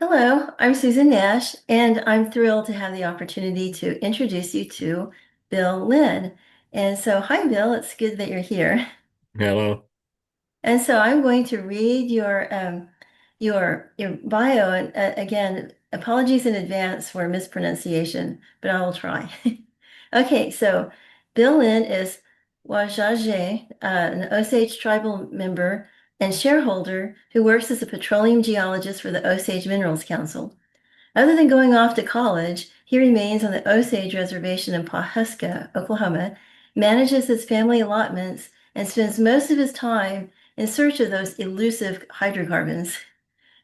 Hello, I'm Susan Nash, and I'm thrilled to have the opportunity to introduce you to Bill Lynn. And so, hi, Bill, it's good that you're here. Hello. And so, I'm going to read your bio, and again, apologies in advance for mispronunciation, but I will try. Okay, so Bill Lynn is Wajage, an Osage tribal member and shareholder who works as a petroleum geologist for the Osage Minerals Council. Other than going off to college, he remains on the Osage Reservation in Pawhuska, Oklahoma, manages his family allotments, and spends most of his time in search of those elusive hydrocarbons.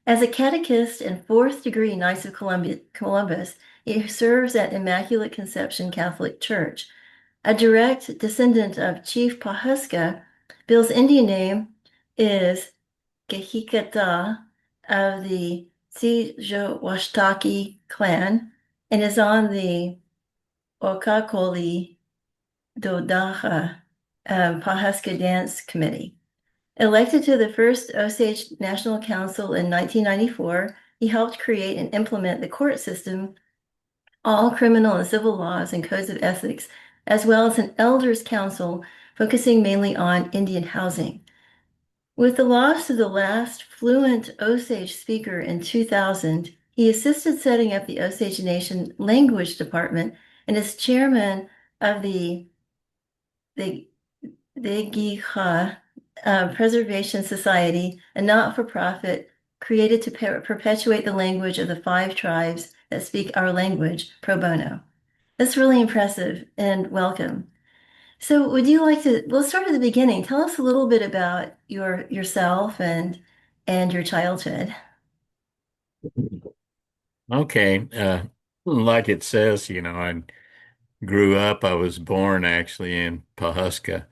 As a catechist and fourth degree Knights of Columbus, he serves at Immaculate Conception Catholic Church. A direct descendant of Chief Pawhuska, Bill's Indian name is Gehikata of the Washtaki clan and is on the Okakoli Dodaha Pawhuska Dance Committee. Elected to the first Osage National Council in 1994, he helped create and implement the court system, all criminal and civil laws and codes of ethics, as well as an elders council focusing mainly on Indian housing. With the loss of the last fluent Osage speaker in 2000, he assisted setting up the Osage Nation Language Department and is chairman of the Begey Hall Preservation Society, a not-for-profit created to perpetuate the language of the five tribes that speak our language pro bono. That's really impressive and welcome. So would you like to, we'll start at the beginning. Tell us a little bit about yourself and your childhood. Okay. Like it says, I grew up, I was born actually in Pawhuska,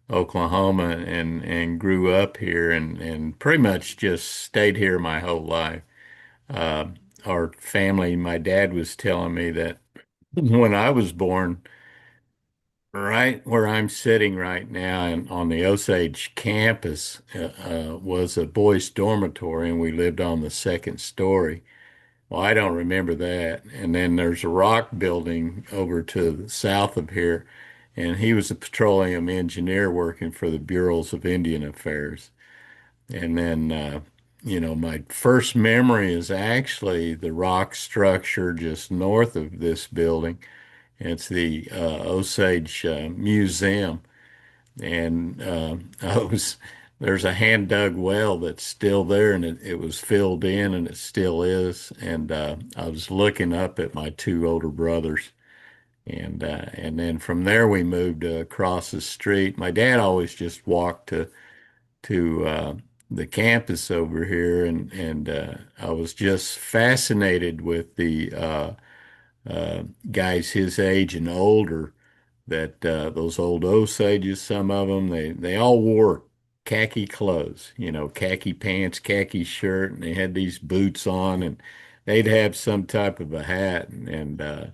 Oklahoma, and grew up here and pretty much just stayed here my whole life. Uh, our family, my dad was telling me that when I was born, right where I'm sitting right now and on the Osage campus, was a boys' dormitory, and we lived on the second story. Well, I don't remember that. And then there's a rock building over to the south of here, and he was a petroleum engineer working for the Bureaus of Indian Affairs. And then, my first memory is actually the rock structure just north of this building. It's the Osage Museum, and I was there's a hand dug well that's still there, and it was filled in, and it still is. And I was looking up at my two older brothers, and then from there we moved across the street. My dad always just walked to the campus over here, and I was just fascinated with the guys his age and older that those old Osages, some of them, they all wore khaki clothes, khaki pants, khaki shirt, and they had these boots on, and they'd have some type of a hat, and uh,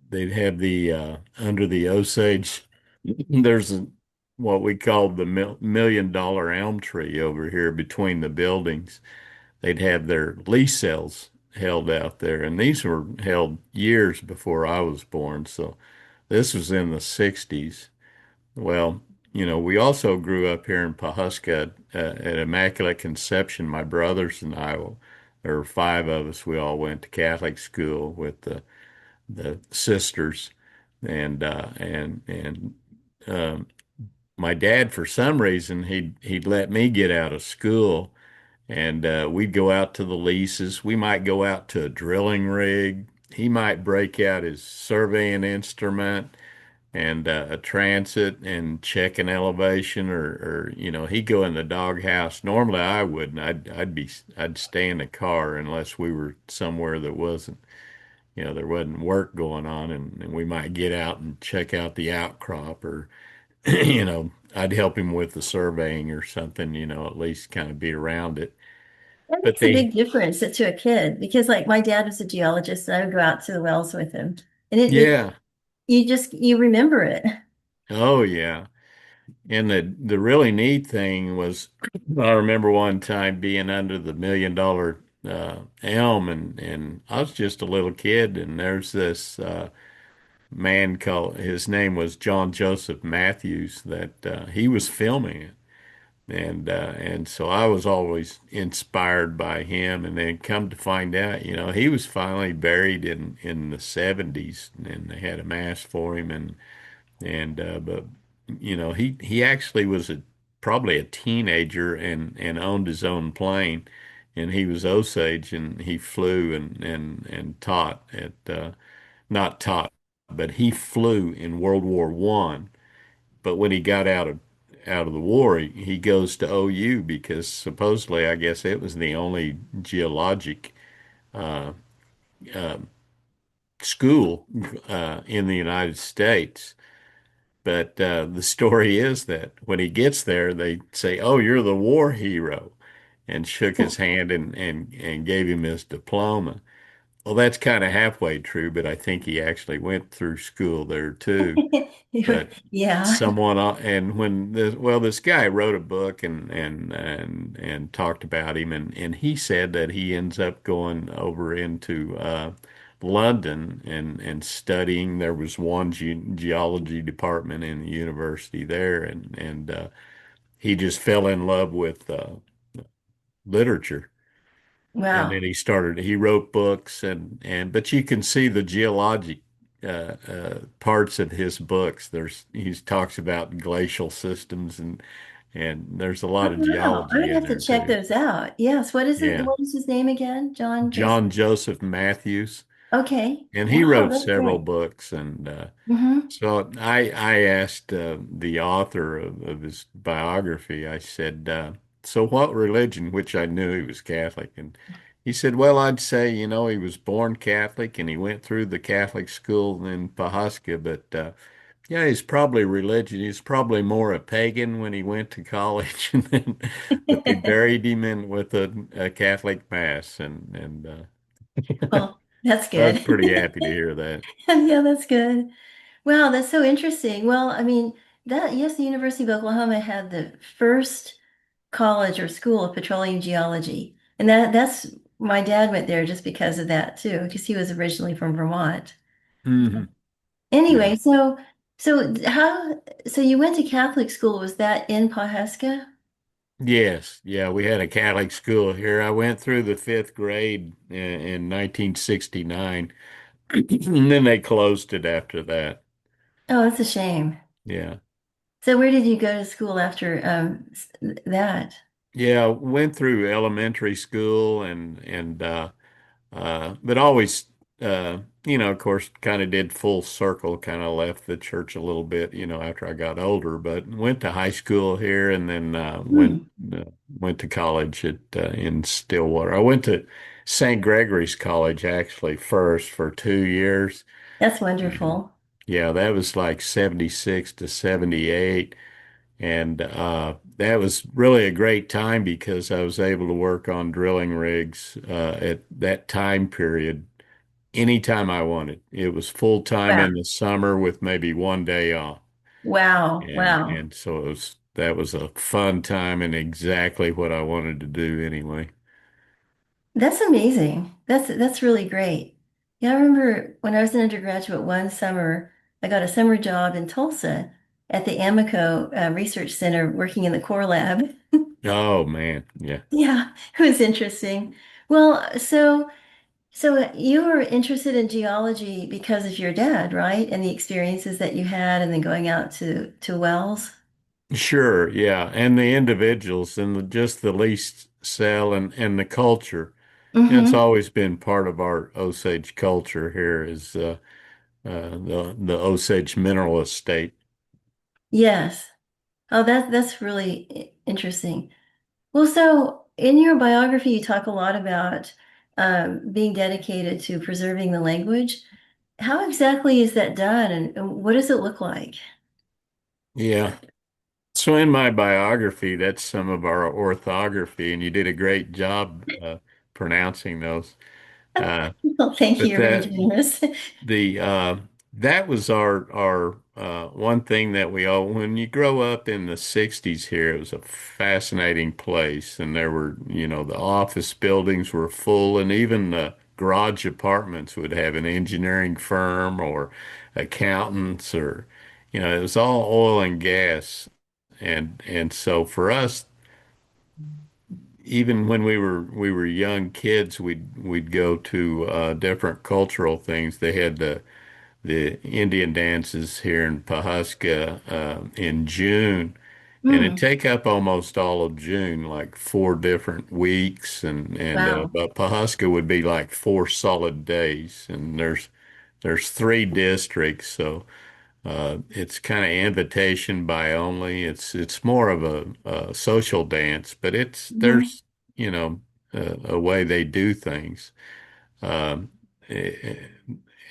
they'd have the under the Osage. There's what we called the $1 million elm tree over here between the buildings. They'd have their lease sales held out there, and these were held years before I was born. So this was in the 60s. Well, we also grew up here in Pawhuska at Immaculate Conception. My brothers and I, there were five of us. We all went to Catholic school with the sisters, and um, my dad, for some reason, he'd let me get out of school, and we'd go out to the leases. We might go out to a drilling rig. He might break out his surveying instrument and a transit and check an elevation, or he'd go in the doghouse. Normally I wouldn't. I'd stay in the car unless we were somewhere that wasn't, there wasn't work going on, and we might get out and check out the outcrop, or I'd help him with the surveying or something, at least kind of be around it. That But makes a they, big difference to a kid because like my dad was a geologist and I would go out to the wells with him. And it yeah, you remember it. oh yeah. And the really neat thing was, I remember one time being under the $1 million elm, and I was just a little kid, and there's this man called his name was John Joseph Matthews that he was filming it. And so I was always inspired by him, and then come to find out, he was finally buried in the 70s, and they had a mass for him, and but he actually was probably a teenager and owned his own plane, and he was Osage, and he flew and taught at not taught, but he flew in World War One. But when he got out of the war, he goes to OU because supposedly, I guess it was the only geologic uh, uh, school in the United States. But the story is that when he gets there, they say, "Oh, you're the war hero," and shook his hand and gave him his diploma. Well, that's kind of halfway true, but I think he actually went through school there too. But Yeah. someone and when this guy wrote a book and talked about him, and he said that he ends up going over into London and studying. There was one geology department in the university there, and he just fell in love with literature. And then Wow. he wrote books, but you can see the geologic parts of his books. He talks about glacial systems, and there's a Oh, lot of wow. I geology would in have to there check too. those out. Yes. Yeah. What is his name again? John Joseph. John Joseph Matthews, Okay. and he Wow, wrote that's several great. books, and Hmm. so I asked the author of his biography. I said, "So what religion?" Which I knew he was Catholic, and he said, "Well, I'd say he was born Catholic, and he went through the Catholic school in Pawhuska, but yeah, he's probably religion. He's probably more a pagan when he went to college, and then but they buried him in with a Catholic mass, and Well, that's I was good. pretty happy to hear that." Yeah, that's good. Wow, that's so interesting. Well, I mean, yes, the University of Oklahoma had the first college or school of petroleum geology. And that's my dad went there just because of that too, because he was originally from Vermont. Hmm. Yeah. Anyway, so you went to Catholic school. Was that in Pawhuska? Yes, yeah, we had a Catholic school here. I went through the fifth grade in 1969, and then they closed it after that. Oh, that's a shame. Yeah. So where did you go to school after that? Yeah, went through elementary school and but always of course kind of did full circle, kind of left the church a little bit, after I got older, but went to high school here and then Hmm, uh, went to college at in Stillwater. I went to St. Gregory's College actually first for 2 years. that's And wonderful. yeah, that was like 76 to 78. And that was really a great time because I was able to work on drilling rigs at that time period anytime I wanted. It was full time Wow. in the summer with maybe one day off. Wow. Wow. And so that was a fun time and exactly what I wanted to do anyway. That's amazing. That's really great. Yeah, I remember when I was an undergraduate one summer, I got a summer job in Tulsa at the Amico Research Center working in the core lab. Oh man, yeah. Yeah, it was interesting. Well, so you were interested in geology because of your dad, right? And the experiences that you had and then going out to wells. Sure, yeah. And the individuals and just the least cell and the culture. It's Mm-hmm. always been part of our Osage culture here is the Osage Mineral Estate. Yes. Oh, that's really interesting. Well, so in your biography, you talk a lot about being dedicated to preserving the language. How exactly is that done, and what does it look like? Yeah. So in my biography, that's some of our orthography, and you did a great job pronouncing those. Uh, Well, thank you. but You're very generous. the that was our one thing that when you grow up in the 60s here, it was a fascinating place. And there were, the office buildings were full, and even the garage apartments would have an engineering firm or accountants or, it was all oil and gas. And so for us, even when we were young kids, we'd go to different cultural things. They had the Indian dances here in Pawhuska in June, and it'd Mm, take up almost all of June, like 4 different weeks, and wow. but Pawhuska would be like 4 solid days, and there's 3 districts, so it's kind of invitation by only. It's more of a social dance, but Mhm. there's you know a way they do things. Um, eh, eh,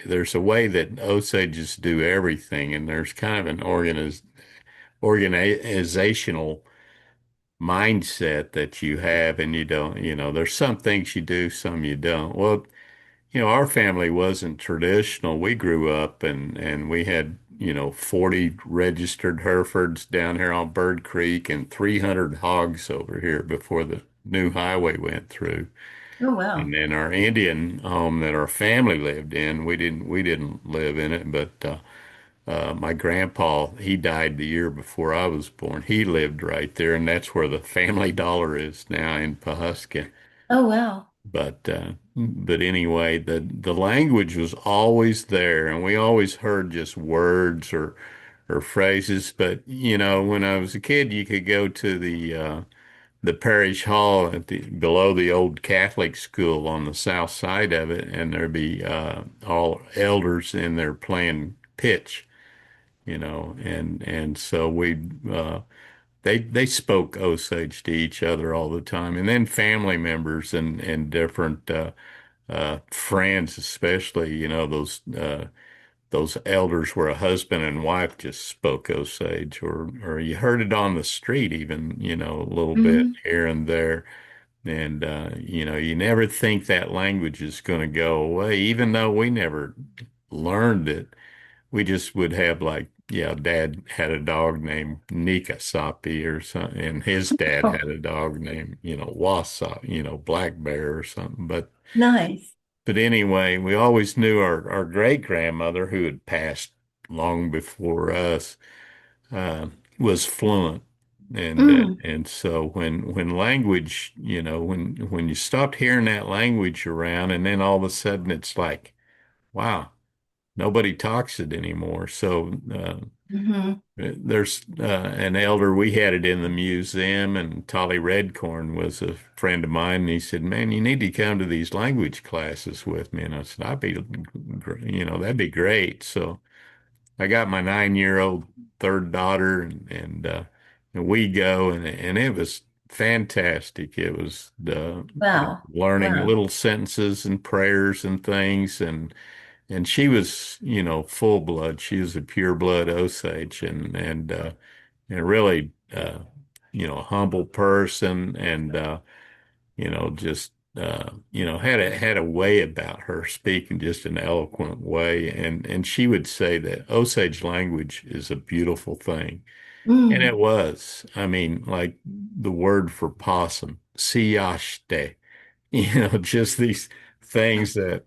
there's a way that Osages do everything, and there's kind of an organizational mindset that you have, and you don't. There's some things you do, some you don't. Well, our family wasn't traditional. We grew up and we had, 40 registered Herefords down here on Bird Creek and 300 hogs over here before the new highway went through. Oh, wow. And then our Indian home that our family lived in, we didn't live in it, but my grandpa, he died the year before I was born. He lived right there, and that's where the family dollar is now in Pawhuska. Oh, wow. But anyway, the language was always there, and we always heard just words or phrases. But when I was a kid, you could go to the parish hall below the old Catholic school on the south side of it, and there'd be all elders in there playing pitch, and so they spoke Osage to each other all the time, and then family members and different friends, especially, those elders where a husband and wife just spoke Osage, or you heard it on the street, even, a little bit Hmm. here and there. And you never think that language is going to go away, even though we never learned it. We just would have like, yeah, dad had a dog named Nika Sapi or something, and his dad Oh, had a dog named, Wassa, Black Bear or something. nice. But anyway, we always knew our great grandmother, who had passed long before us, uh, was fluent. And Mm, so when language, when you stopped hearing that language around, and then all of a sudden it's like, wow, nobody talks it anymore. So hmm. there's an elder, we had it in the museum, and Tolly Redcorn was a friend of mine, and he said, "Man, you need to come to these language classes with me." And I said, that'd be great. So I got my 9-year-old third daughter, and we go, and it was fantastic. It was Wow. learning Wow. little sentences and prayers and things, and she was, full blood. She was a pure blood Osage, and really, a humble person, and just had a way about her, speaking just an eloquent way, and she would say that Osage language is a beautiful thing, and Mm. it was. I mean, like the word for possum, siyaste, just these things that.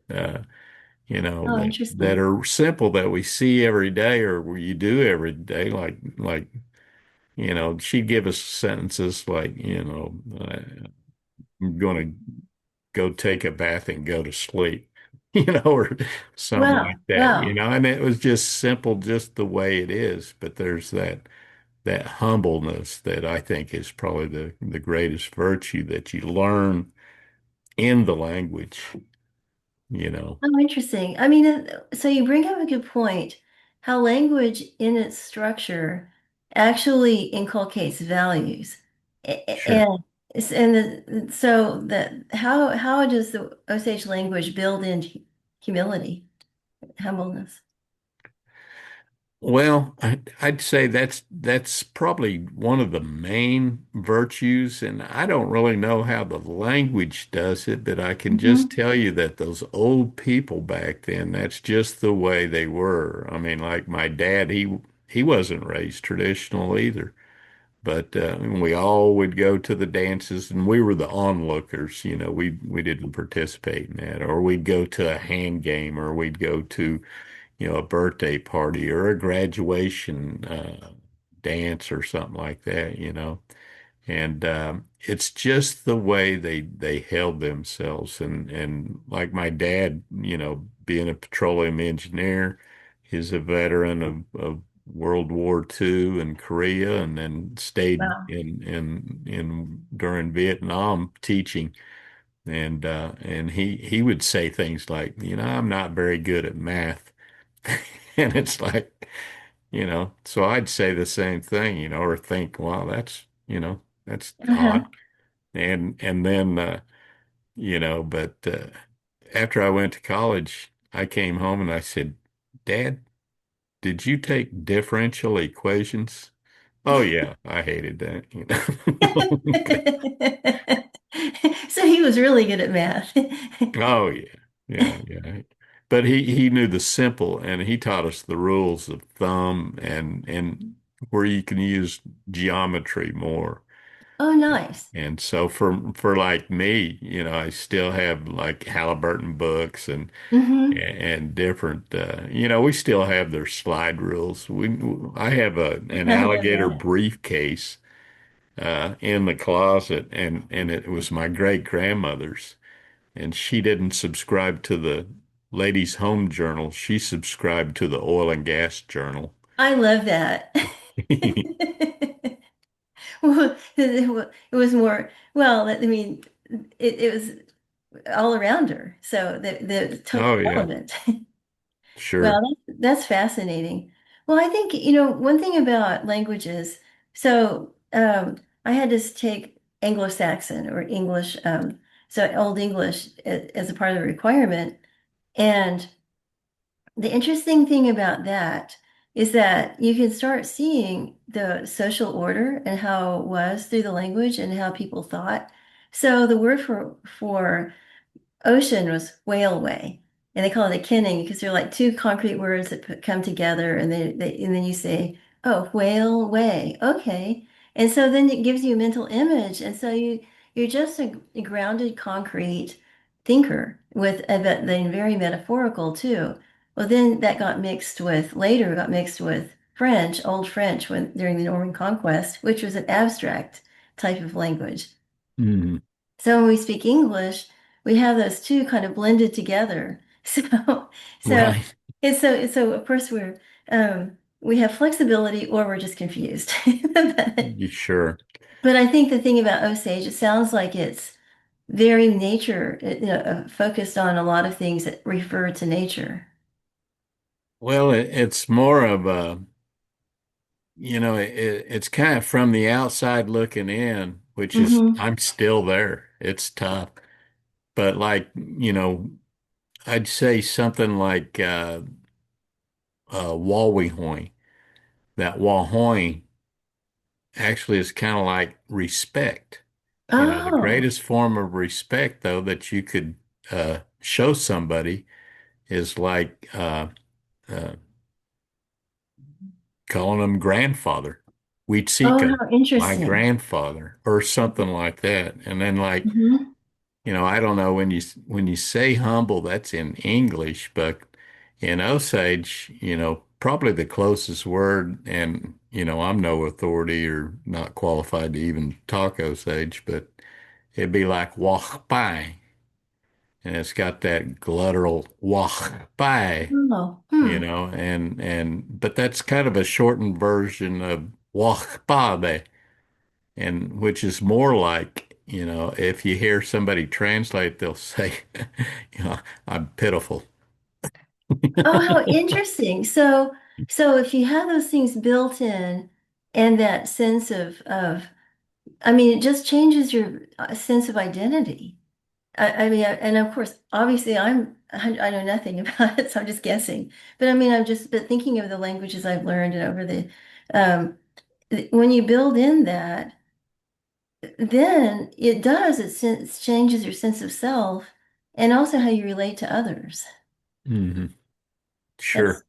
Oh, That interesting. are simple, that we see every day, or you do every day, like she'd give us sentences like, I'm going to go take a bath and go to sleep, or something like Wow. that, Wow. and it was just simple, just the way it is. But there's that humbleness that I think is probably the greatest virtue that you learn in the language, you know. Oh, interesting. I mean, so you bring up a good point, how language in its structure actually inculcates values. Sure. And so that how does the Osage language build in humility, humbleness? Well, I'd say that's probably one of the main virtues, and I don't really know how the language does it, but I can just Hmm. tell you that those old people back then, that's just the way they were. I mean, like my dad, he wasn't raised traditional either. But we all would go to the dances, and we were the onlookers. You know, we didn't participate in that, or we'd go to a hand game, or we'd go to, a birthday party or a graduation dance or something like that. And it's just the way they held themselves, and like my dad, being a petroleum engineer, he's a veteran of World War II and Korea, and then stayed Wow. in during Vietnam teaching. And he would say things like, I'm not very good at math. And it's like, so I'd say the same thing, or think, wow, that's Uh-huh. odd. And then but after I went to college, I came home and I said, Dad, did you take differential equations? Oh yeah, I hated that. So he was really good at math. Oh yeah, yeah, yeah. But he knew the simple, and he taught us the rules of thumb and where you can use geometry more. Oh, nice. And so for like me, I still have like Halliburton books Hmm. and different we still have their slide rules. I have an I love alligator that. briefcase in the closet, and it was my great grandmother's, and she didn't subscribe to the Ladies' Home Journal. She subscribed to the Oil and Gas Journal. I love that. Well, it was more, well, I mean, it was all around her. So the totally Oh yeah, relevant. Well, sure. that's fascinating. Well, I think, one thing about languages, so I had to take Anglo-Saxon or English, so Old English as a part of the requirement. And the interesting thing about that is that you can start seeing the social order and how it was through the language and how people thought. So the word for ocean was whaleway, and they call it a kinning because they're like two concrete words that come together, and and then you say, "Oh, whaleway, okay," and so then it gives you a mental image, and so you're just a grounded concrete thinker with but then very metaphorical too. Well, then that got mixed with later got mixed with French, Old French, when during the Norman Conquest, which was an abstract type of language. Mhm. So when we speak English, we have those two kind of blended together. So Right. so of course we have flexibility or we're just confused. You sure? But I think the thing about Osage, it sounds like it's very nature, focused on a lot of things that refer to nature. Well, it's more of a, it's kind of from the outside looking in, which is, Hmm. I'm still there. It's tough. But like, I'd say something like Walwehoing. That Wahoing actually is kind of like respect. The Oh, greatest form of respect, though, that you could show somebody is like uh, calling them grandfather. oh, Weedsika, how my interesting. grandfather, or something like that. And then like, Hmm. I don't know when you say humble, that's in English, but in Osage, probably the closest word, and I'm no authority or not qualified to even talk Osage, but it'd be like wachpai, and it's got that glottal wachpai, Oh, hmm. and but that's kind of a shortened version of wachpabe, and which is more like, if you hear somebody translate, they'll say, I'm pitiful. Oh, how interesting. So if you have those things built in and that sense I mean, it just changes your sense of identity. I mean, and of course, obviously, I know nothing about it, so I'm just guessing. But I mean, but thinking of the languages I've learned and over um, when you build in that, then it changes your sense of self and also how you relate to others. Hmm. That's Sure.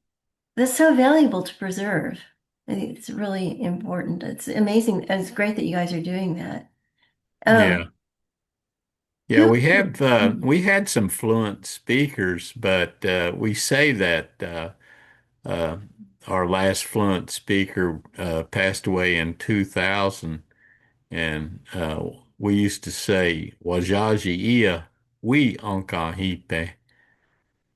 that's so valuable to preserve. I think it's really important. It's amazing. It's great that you guys are doing that. Um, Yeah. Yeah, who? we had some fluent speakers, but we say that uh, our last fluent speaker passed away in 2000, and we used to say Wajaji ia we onkahipe.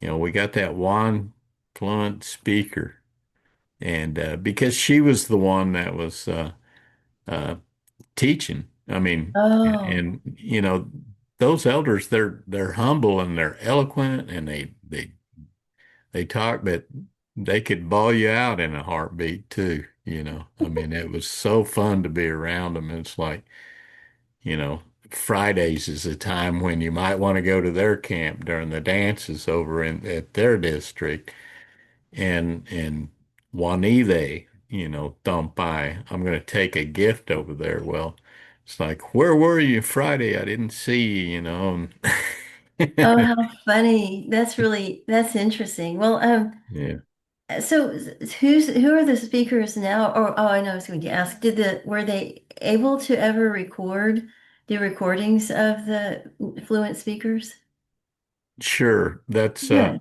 We got that one fluent speaker, and because she was the one that was uh, teaching. I mean, Oh, and those elders, they're humble and they're eloquent and they talk, but they could bawl you out in a heartbeat too. I mean, it was so fun to be around them. It's like, you know, Fridays is a time when you might want to go to their camp during the dances over in at their district and Juanile, Tompai, I'm going to take a gift over there. Well, it's like, where were you Friday? I didn't see you. oh, how funny. That's interesting. Well, Yeah, so who are the speakers now? Or oh, I know I was going to ask, were they able to ever record the recordings of the fluent speakers? sure. Good.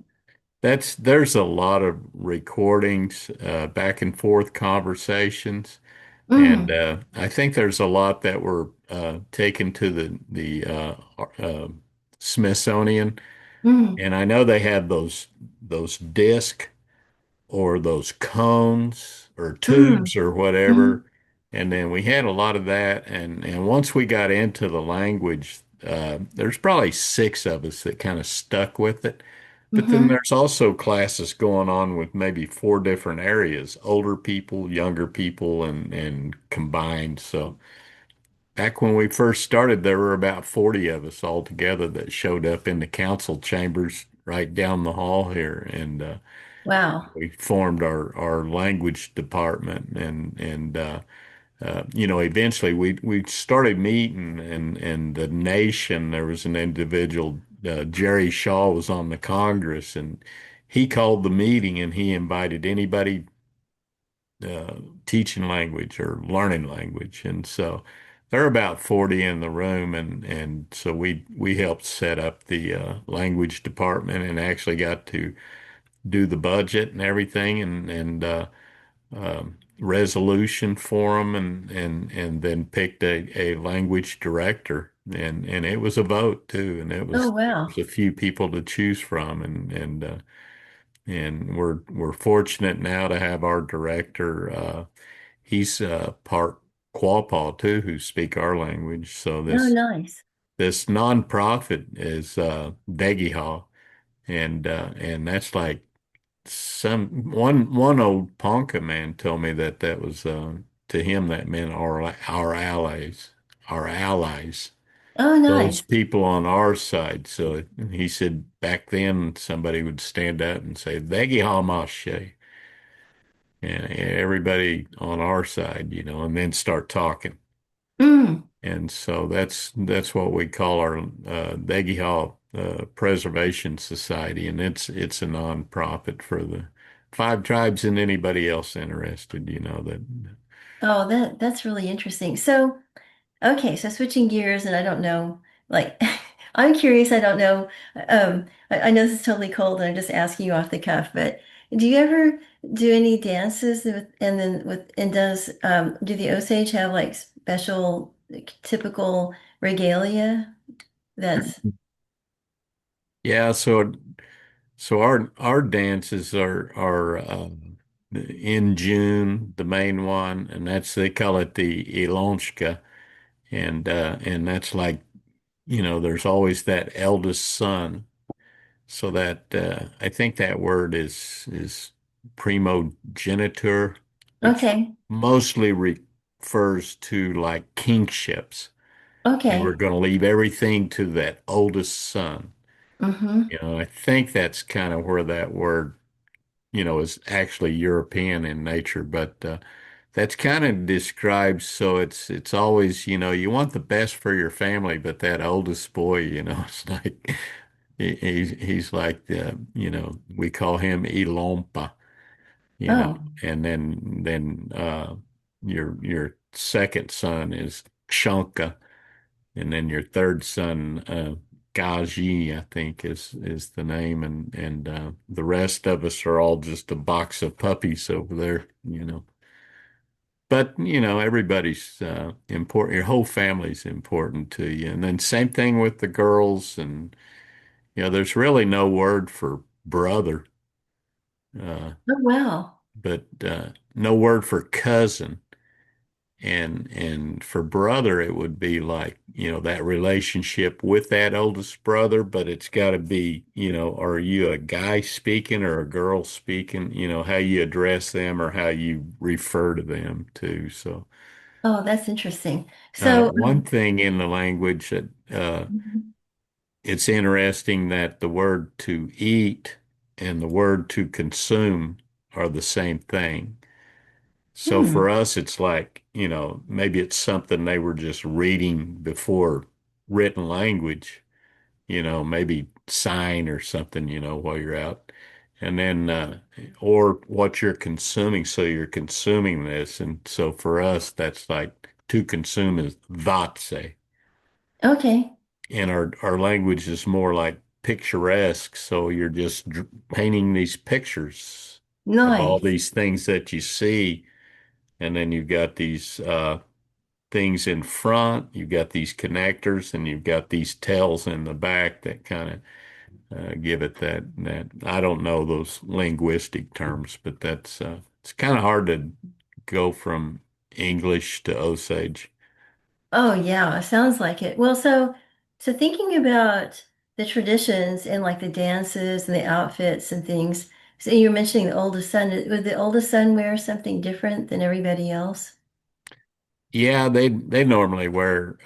There's a lot of recordings, back and forth conversations, and Mm, I think there's a lot that were taken to the Smithsonian, mm, and I know they had those disc or those cones or mm, tubes or mm, whatever. And then we had a lot of that. And once we got into the language, there's probably six of us that kind of stuck with it. But then mm-hmm. there's also classes going on with maybe four different areas, older people, younger people, and combined. So back when we first started, there were about 40 of us all together that showed up in the council chambers right down the hall here. And Wow. we formed our language department and eventually we started meeting and the nation there was an individual, Jerry Shaw was on the Congress, and he called the meeting and he invited anybody uh, teaching language or learning language, and so there are about 40 in the room, and so we helped set up the language department and actually got to do the budget and everything and resolution for them and then picked a language director and it was a vote too, and Oh, there was wow. a few people to choose from and we're fortunate now to have our director. He's part Quapaw too, who speak our language. So Oh, this nice. this nonprofit is Begey Hall, and that's like one old Ponca man told me that was to him that meant our allies, our allies, Oh, those nice. people on our side. So he said back then somebody would stand up and say Vegi Hamashe, and everybody on our side, and then start talking. Mm. And so that's what we call our Begey Hall Preservation Society, and it's a nonprofit for the five tribes and anybody else interested. That. Oh, that's really interesting. So, okay, so switching gears, and I don't know, like, I'm curious, I don't know. I know this is totally cold, and I'm just asking you off the cuff, but do you ever do any dances and do the Osage have like special, like, typical regalia that's Yeah, so our dances are in June, the main one, and they call it the Ilonzka, and that's like there's always that eldest son. So that I think that word is primogeniture, which okay? mostly refers to like kingships. and we're Okay. going to leave everything to that oldest son. Mm-hmm. I think that's kind of where that word, is actually European in nature, but that's kind of describes. So it's always, you want the best for your family, but that oldest boy, it's like he's like we call him Ilompa, you know, Oh, and then your second son is Shonka, and then your third son, Gaji, I think is the name, and the rest of us are all just a box of puppies over there. But everybody's important. Your whole family's important to you, and then same thing with the girls, and there's really no word for brother, uh, oh wow. but no word for cousin. And for brother, it would be like, that relationship with that oldest brother, but it's got to be, are you a guy speaking or a girl speaking, how you address them or how you refer to them too. So, Oh, that's interesting. So, one thing in the language that mhm. it's interesting that the word to eat and the word to consume are the same thing. So Hmm. for us, it's like, maybe it's something they were just reading before written language, maybe sign or something, while you're out. And then, or what you're consuming. So you're consuming this. And so for us, that's like to consume is vatse. Okay. And our language is more like picturesque. So you're just painting these pictures of all Nice. these things that you see. And then you've got these things in front, you've got these connectors, and you've got these tails in the back that kind of give it that. I don't know those linguistic terms, but that's it's kind of hard to go from English to Osage. Oh yeah, sounds like it. Well, so thinking about the traditions and like the dances and the outfits and things. So you're mentioning the oldest son. Would the oldest son wear something different than everybody else? Yeah, they normally wear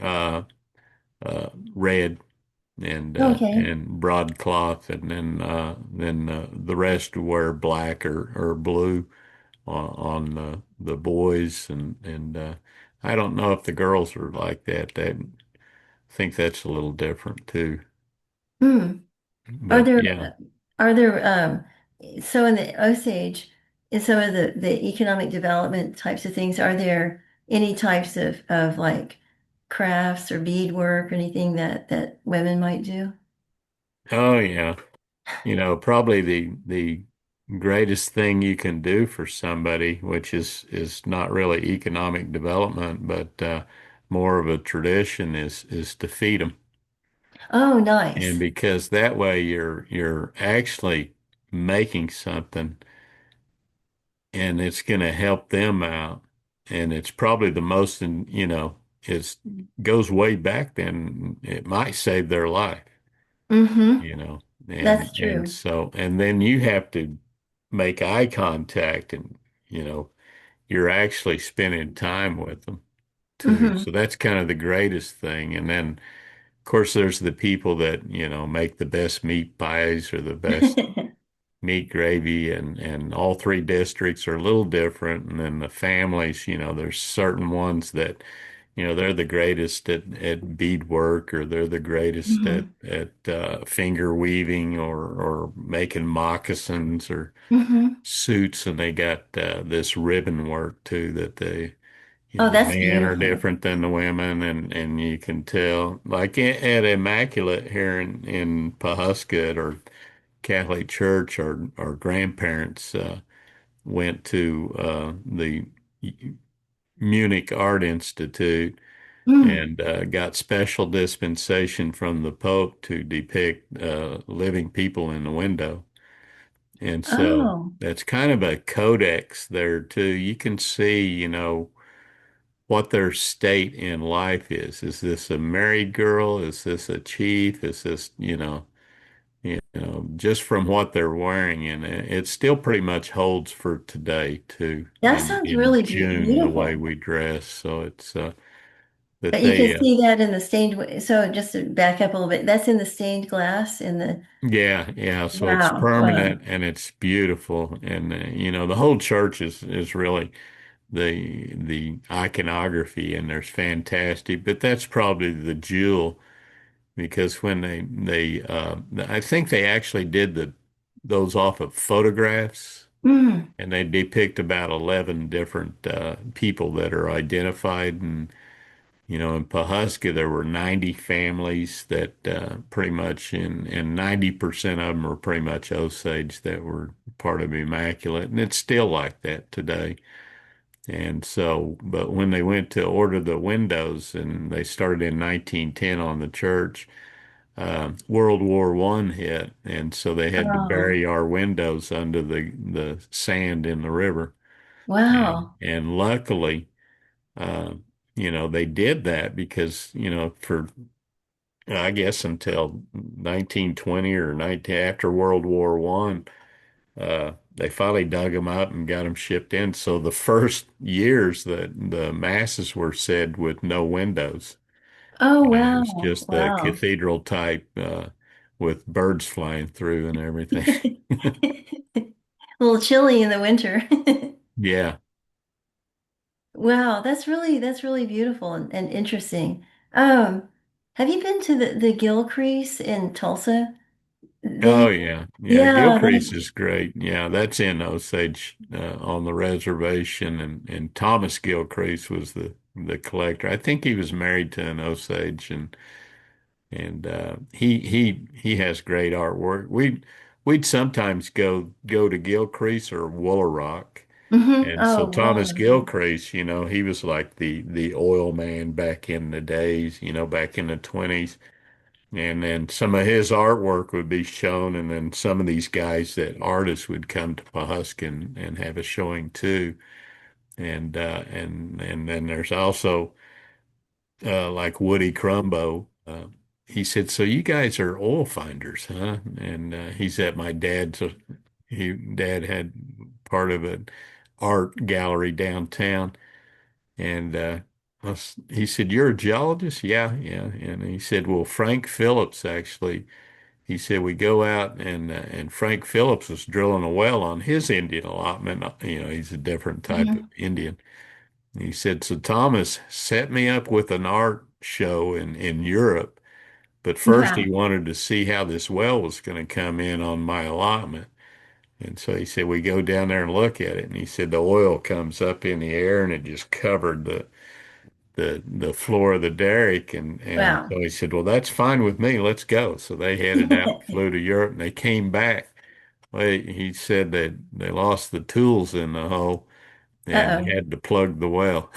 red Okay. and broadcloth, and then the rest wear black or blue on the boys, and I don't know if the girls are like that. I think that's a little different too. Hmm. Are But there yeah, are there so in the Osage, in some of the economic development types of things, are there any types of like crafts or beadwork or anything that women might do? oh yeah, probably the greatest thing you can do for somebody, which is not really economic development, but more of a tradition, is to feed them. Oh, And nice. because that way you're actually making something and it's going to help them out. And it's probably the most, it goes way back then. It might save their life, Mm-hmm. you know, and That's and true. so and then you have to make eye contact, and you know you're actually spending time with them too. Mm-hmm. So that's kind of the greatest thing. And then of course there's the people that make the best meat pies or the best meat gravy, and all three districts are a little different. And then the families, there's certain ones that, they're the greatest at beadwork, or they're the greatest at Mm-hmm. finger weaving, or making moccasins or Mm-hmm. suits. And they got this ribbon work too that they, Oh, the that's men are beautiful. different than the women, and you can tell. Like at Immaculate here in Pawhuska, or Catholic Church, our grandparents went to the Munich Art Institute Mm. and got special dispensation from the Pope to depict living people in the window. And so Oh. that's kind of a codex there too. You can see, what their state in life is. Is this a married girl? Is this a chief? Is this, just from what they're wearing, and it still pretty much holds for today too. That In sounds in really June, the way beautiful. we dress, so it's But But you can they, see that in the stained, so just to back up a little bit, that's in the stained glass in the, yeah, yeah. So it's wow, wow. permanent and it's beautiful, and the whole church is really the iconography, and there's fantastic. But that's probably the jewel because when I think they actually did those off of photographs, Mm. and they depict about 11 different people that are identified. And in Pawhuska, there were 90 families that pretty much, and 90% of them were pretty much Osage that were part of Immaculate. And it's still like that today. And so, but when they went to order the windows, and they started in 1910 on the church, World War I hit. And so they had to Oh, bury our windows under the sand in the river. And, wow. and luckily, uh, they did that because, for I guess until 1920 or 19 after World War One, they finally dug them up and got them shipped in. So the first years the masses were said with no windows. Oh, And it was wow. just the Wow. cathedral type with birds flying through and everything. A little chilly in the winter. Yeah. Wow, that's really beautiful and interesting. Um, have you been to the Gilcrease in Tulsa? Oh They, yeah, yeah. yeah, Gilcrease is great. Yeah, that's in Osage on the reservation, and Thomas Gilcrease was the collector. I think he was married to an Osage, and he has great artwork. We'd sometimes go to Gilcrease or Woolarock, and so Oh, Thomas wow. Gilcrease, he was like the oil man back in the days, back in the 20s. And then some of his artwork would be shown, and then some of these guys that artists would come to Pawhuska and have a showing too. And then there's also like Woody Crumbo. He said, "So you guys are oil finders, huh?" And he's at my dad's. Dad had part of an art gallery downtown, and he said, "You're a geologist?" Yeah, yeah. And he said, "Well, Frank Phillips actually." He said we go out, and Frank Phillips was drilling a well on his Indian allotment. He's a different type of Mhm. Indian. He said, so Thomas set me up with an art show in Europe, but first Yeah. he wanted to see how this well was going to come in on my allotment. And so he said, we go down there and look at it. And he said, the oil comes up in the air and it just covered the floor of the derrick. And Wow. so he said, well, that's fine with me. Let's go. So they headed out, flew to Europe, and they came back. Well, he said that they lost the tools in the hole and Uh-oh. had to plug the well.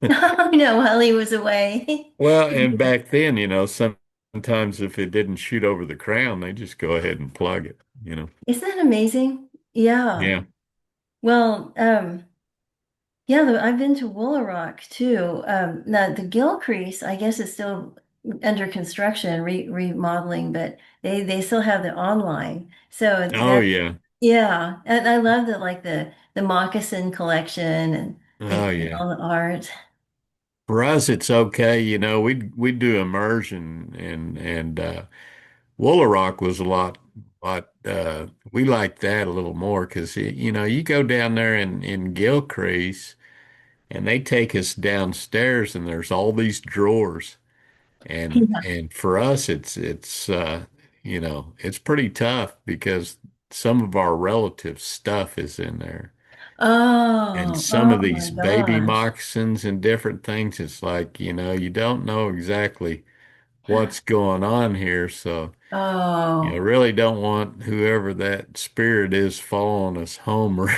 Oh, no, while he was away. Well, and back then, sometimes if it didn't shoot over the crown, they just go ahead and plug it. Isn't that amazing? Yeah. Yeah. Well, yeah, I've been to Woolarock too. Now the Gilcrease, I guess, is still under construction, remodeling, but they still have the online. So Oh, that, yeah. yeah, and I love the moccasin collection Oh, and yeah. all the art. For us, it's okay. We'd do immersion, and Woolarock was a lot. We liked that a little more because you go down there in Gilcrease, and they take us downstairs, and there's all these drawers, and Yeah. and for us, it's pretty tough because some of our relatives' stuff is in there. And Oh, some of oh my these baby gosh. moccasins and different things, it's like, you don't know exactly what's going on here. So you Oh, really don't want whoever that spirit is following us home or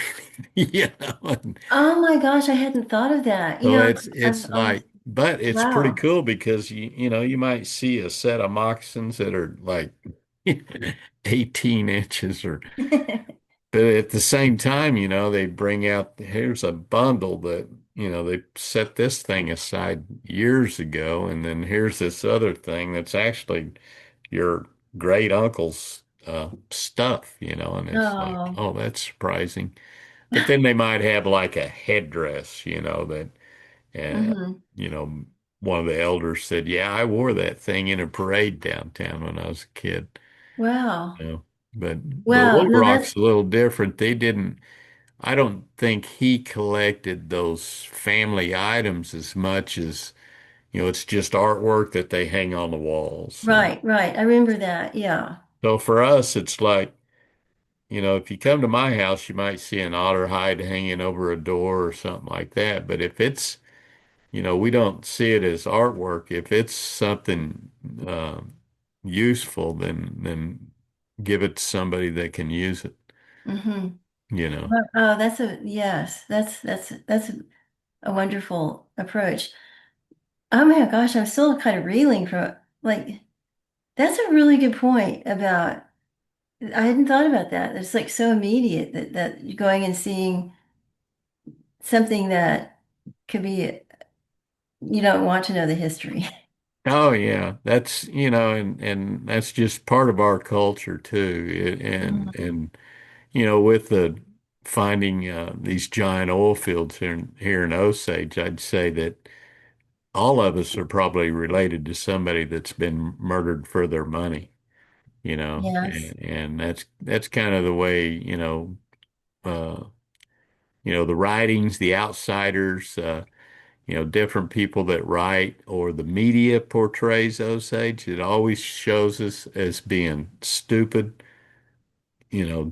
anything. And oh my gosh, I hadn't thought of that. so I'm it's always, like, but it's pretty wow. cool because you might see a set of moccasins that are like 18 inches or but at the same time, they bring out here's a bundle that, they set this thing aside years ago, and then here's this other thing that's actually your great uncle's stuff, and it's like, Oh, oh, that's surprising. But then they might have like a headdress, that, uh, hmm. you know, one of the elders said, "Yeah, I wore that thing in a parade downtown when I was a kid." Wow. You know, but Wow. Little No, that's Rock's a little different. They didn't. I don't think he collected those family items as much as, it's just artwork that they hang on the walls. And right, right. I remember that. Yeah. so for us, it's like, if you come to my house, you might see an otter hide hanging over a door or something like that. But if it's, we don't see it as artwork. If it's something uh, useful, then give it to somebody that can use it, Mm-hmm. you know. Oh, that's a yes. That's a wonderful approach. Oh my gosh, I'm still kind of reeling from like that's a really good point about I hadn't thought about that. It's like so immediate that you're going and seeing something that could be you don't want to know the history. Oh yeah, that's and that's just part of our culture too. And with the finding these giant oil fields here in Osage, I'd say that all of us are probably related to somebody that's been murdered for their money. Yes. And that's kind of the way the writings, the outsiders. Different people that write or the media portrays Osage, it always shows us as being stupid,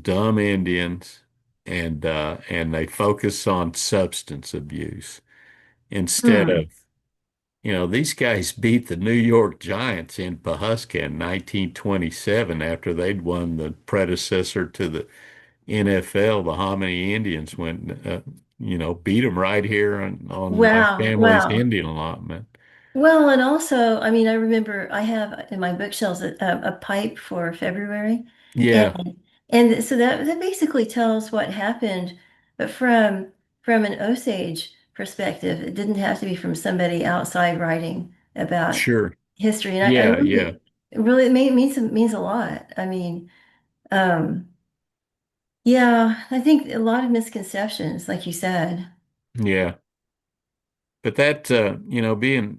dumb Indians, and they focus on substance abuse instead Hmm. of, these guys beat the New York Giants in Pawhuska in 1927 after they'd won the predecessor to the NFL. The Hominy Indians went, beat them right here on my Wow. family's Wow. Indian allotment. Well, and also, I mean, I remember I have in my bookshelves a pipe for February, Yeah, and so that basically tells what happened, but from an Osage perspective, it didn't have to be from somebody outside writing about sure. history, and I Yeah, yeah, really, it really means a lot. I mean, um, yeah, I think a lot of misconceptions, like you said. yeah. But that, being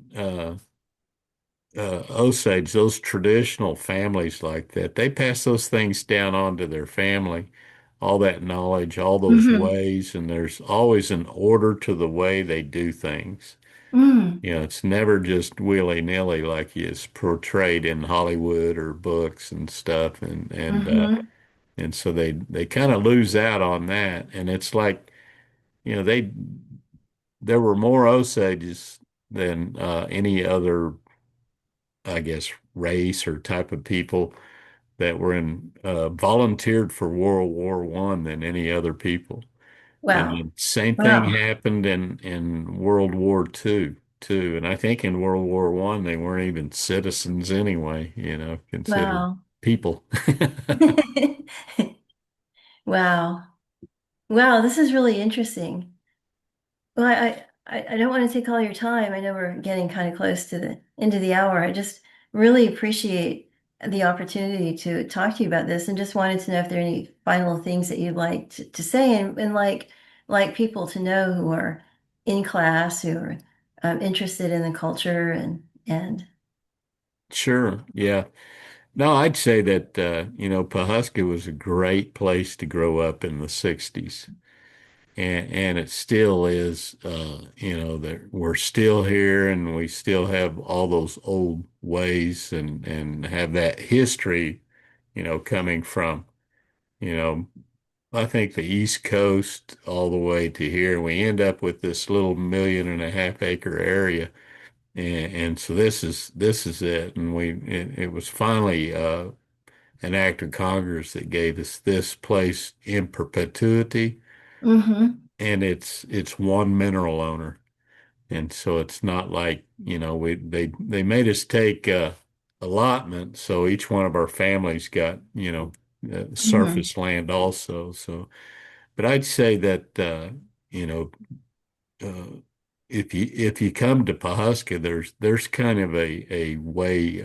Osage, those traditional families like that, they pass those things down onto their family, all that knowledge, all those Hmm. ways, and there's always an order to the way they do things. Mm. It's never just willy-nilly like is portrayed in Hollywood or books and stuff, Hmm. and so they kind of lose out on that. And it's like, they there were more Osages than any other, I guess, race or type of people that were in volunteered for World War One than any other people. And Wow. the same thing Wow. happened in World War Two too. And I think in World War One they weren't even citizens anyway, considered Wow. people. Wow. Wow, this is really interesting. Well, I don't want to take all your time. I know we're getting kind of close to the end of the hour. I just really appreciate the opportunity to talk to you about this and just wanted to know if there are any final things that you'd like to say and like people to know who are in class, who are interested in the culture and Sure, yeah. No, I'd say that Pawhuska was a great place to grow up in the 60s. And it still is, that we're still here and we still have all those old ways and have that history, coming from, you know, I think the East Coast all the way to here. We end up with this little 1.5 acre area. And so this is it. And it was finally an act of Congress that gave us this place in perpetuity, hmm and it's one mineral owner. And so it's not like, they made us take allotment, so each one of our families got, hmm surface land also. So, but I'd say that you know, uh, if you come to Pawhuska, there's kind of a way.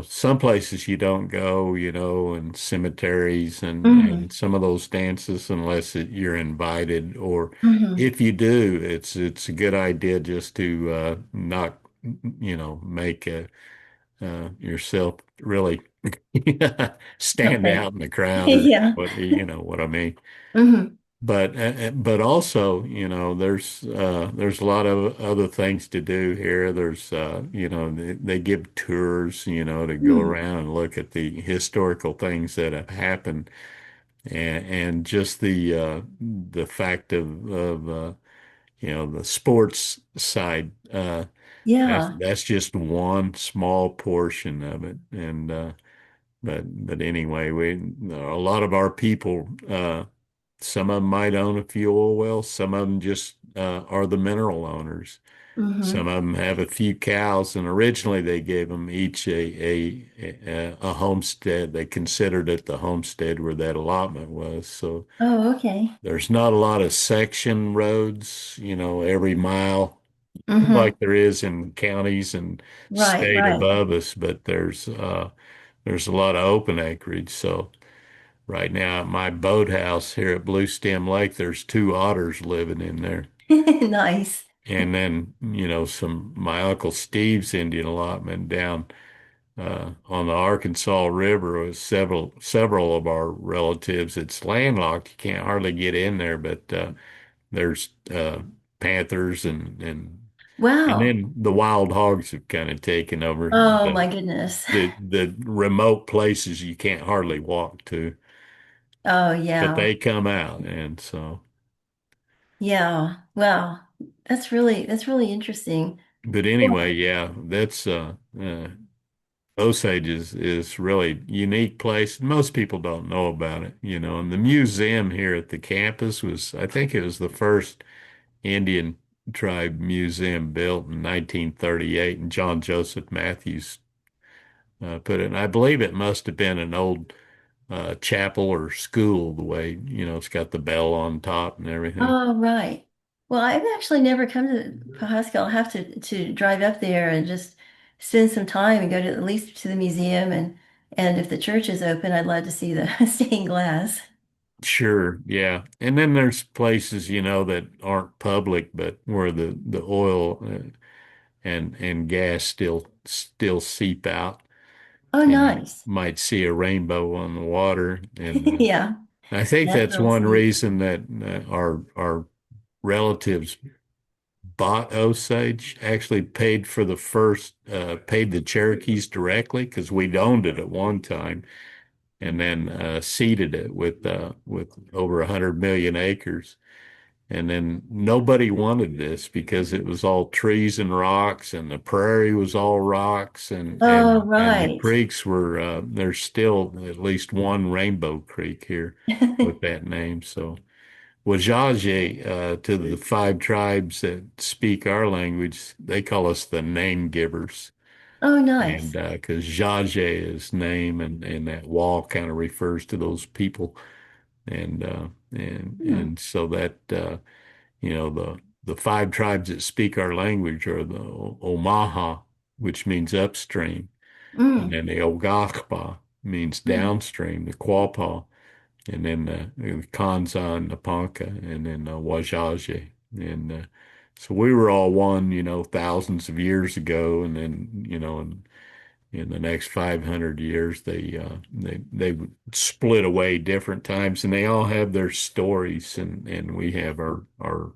some places you don't go, and cemeteries and Hmm. some of those dances unless you're invited, or Hmm. if you do, it's a good idea just to not, make yourself really stand Okay. out in the crowd, or Yeah. what you know what I mean. Hmm. But also, there's a lot of other things to do here. There's they give tours, to go Mm. around and look at the historical things that have happened, and just the fact of the sports side. Yeah. That's just one small portion of it, and but anyway, a lot of our people. Some of them might own a few oil wells. Some of them just are the mineral owners. Some Hmm. of them have a few cows, and originally they gave them each a homestead. They considered it the homestead where that allotment was. So Oh, okay. there's not a lot of section roads, every mile Hmm. like there is in counties and Right, state right. above us, but there's a lot of open acreage. So right now at my boathouse here at Blue Stem Lake, there's two otters living in there. Nice. And then, my Uncle Steve's Indian allotment down on the Arkansas River with several of our relatives. It's landlocked. You can't hardly get in there, but there's panthers and Wow. then the wild hogs have kind of taken over Oh my goodness. the remote places you can't hardly walk to, Oh but yeah. they come out, and so. Yeah. Wow. That's really interesting. But anyway, Well, yeah, that's Osage is really unique place. Most people don't know about it, And the museum here at the campus I think it was the first Indian tribe museum built in 1938, and John Joseph Matthews put it. And I believe it must have been an old chapel or school, the way, it's got the bell on top and everything. oh right. Well, I've actually never come to Pawhuska. I'll have to drive up there and just spend some time and go to at least to the museum and if the church is open, I'd love to see the stained glass. Sure, yeah. And then there's places, that aren't public, but where the oil and gas still seep out, Oh, and you nice. might see a rainbow on the water. And Yeah, I think that's that's real one sweet. reason that our relatives bought Osage, actually paid the Cherokees directly because we'd owned it at one time, and then seeded it with over 100 million acres. And then nobody wanted this because it was all trees and rocks, and the prairie was all rocks, and Oh, and and the right. creeks were there's still at least one Rainbow Creek here with that name. So Wajaje, to the five tribes that speak our language, they call us the name givers. Oh, And nice. because Jaje is name, and that wall kind of refers to those people, and Hmm. so that the five tribes that speak our language are the Omaha, which means upstream, and Mm. then the Ogakpa means Mm. downstream, the Quapaw, and then the Kanza and the Ponca, and then Wajaje. And so we were all one, thousands of years ago, and then, in the next 500 years, they split away different times, and they all have their stories, and we have our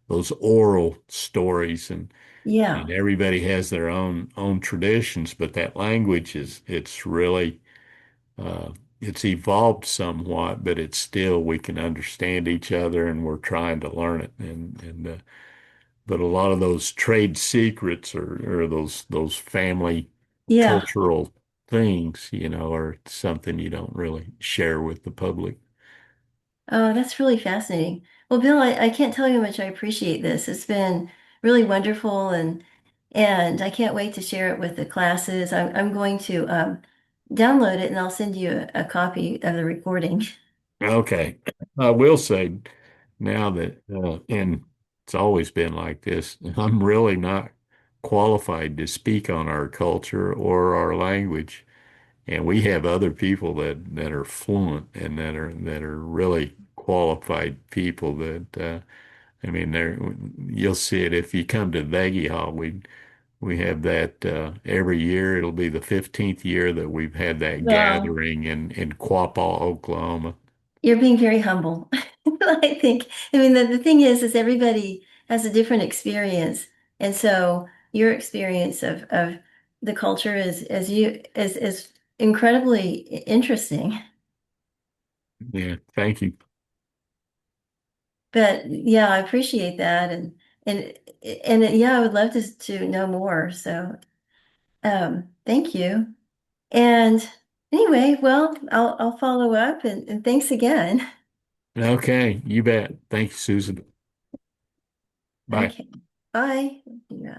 those oral stories, and Yeah. everybody has their own traditions, but that language it's really uh, it's evolved somewhat, but it's still we can understand each other, and we're trying to learn it, and but a lot of those trade secrets, or those family Yeah. cultural things, are something you don't really share with the public. Oh, that's really fascinating. Well, Bill, I can't tell you how much I appreciate this. It's been really wonderful and I can't wait to share it with the classes. I'm going to download it and I'll send you a copy of the recording. Okay. I will say now that, and it's always been like this, I'm really not qualified to speak on our culture or our language. And we have other people that are fluent and that are really qualified people that I mean they're you'll see it if you come to Begey Hall. We have that every year. It'll be the 15th year that we've had that Well, gathering in Quapaw, Oklahoma. you're being very humble. I think, I mean, the thing is everybody has a different experience. And so your experience of the culture is incredibly interesting. Yeah, thank you. But yeah, I appreciate that. And, and yeah, I would love to know more. So, thank you. And anyway, well, I'll follow up and thanks again. Okay, you bet. Thank you, Susan. Bye. Okay. Bye. Yeah.